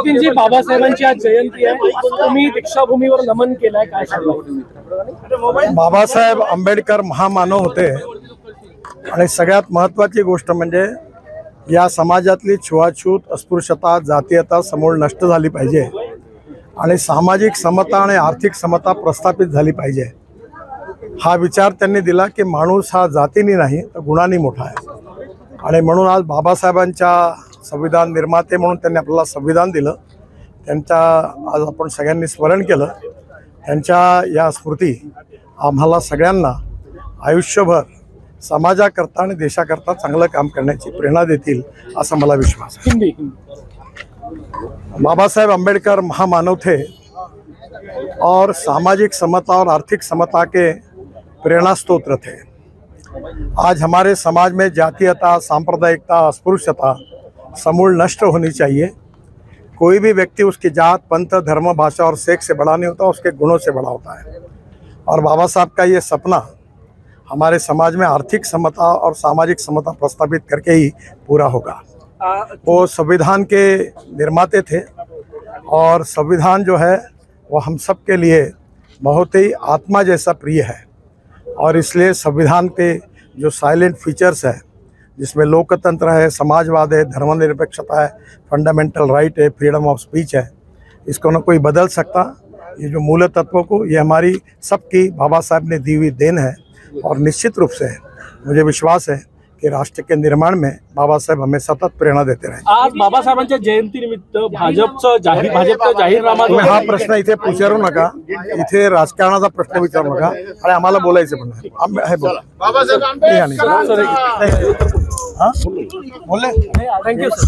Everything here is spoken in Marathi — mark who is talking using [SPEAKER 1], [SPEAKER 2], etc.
[SPEAKER 1] नितीनजी, बाबासाहेबांची आज जयंती आहे, तुम्ही दीक्षाभूमीवर नमन केलंय, काय सांगाल?
[SPEAKER 2] बाबासाहेब आंबेडकर महामानव होते आणि सगळ्यात महत्त्वाची गोष्ट म्हणजे या समाजातली छुआछूत, अस्पृश्यता, जातीयता समूळ नष्ट झाली पाहिजे आणि सामाजिक समता आणि आर्थिक समता प्रस्थापित झाली पाहिजे. हा विचार त्यांनी दिला की माणूस हा जातीने नाही तर गुणांनी मोठा आहे आणि म्हणून आज बाबासाहेबांच्या संविधान निर्माते म्हणून त्यांनी आपल्याला संविधान दिलं. त्यांच्या आज आपण सगळ्यांनी स्मरण केलं. त्यांच्या या स्मृती आम्हाला सगळ्यांना आयुष्यभर समाजाकरता आणि देशाकरता चांगलं काम करण्याची प्रेरणा देतील असा मला विश्वास आहे. बाबा साहेब अम्बेडकर महामानव थे और सामाजिक समता और आर्थिक समता के प्रेरणा स्रोत थे. आज हमारे समाज में जातीयता, सांप्रदायिकता, अस्पृश्यता समूल नष्ट होनी चाहिए. कोई भी व्यक्ति उसकी जात, पंथ, धर्म, भाषा और सेक्स से बड़ा नहीं होता, उसके गुणों से बड़ा होता है. और बाबा साहब का ये सपना हमारे समाज में आर्थिक समता और सामाजिक समता प्रस्तावित करके ही पूरा होगा. वो संविधान के निर्माते थे और संविधान जो है वो हम सब के लिए बहुत ही आत्मा जैसा प्रिय है और इसलिए संविधान के जो साइलेंट फीचर्स है जिसमें लोकतंत्र है, समाजवाद है, धर्मनिरपेक्षता है, फंडामेंटल राइट है, फ्रीडम ऑफ स्पीच है, इसको न कोई बदल सकता. ये जो मूल तत्वों को ये हमारी सबकी बाबा साहब ने दी हुई देन है और निश्चित रूप से मुझे विश्वास है की राष्ट्र के निर्माण में बाबासाहेब हमें सतत प्रेरणा देते रहे.
[SPEAKER 1] आज बाबासाहेबांच्या जयंतीनिमित्त भाजपचा जाहीरनामा.
[SPEAKER 2] तुम्ही हा प्रश्न इथे विचारू नका, इथे राजकारणाचा प्रश्न विचारू नका आणि आम्हाला बोलायचं पण नाही. बोलले.
[SPEAKER 1] Thank you sir.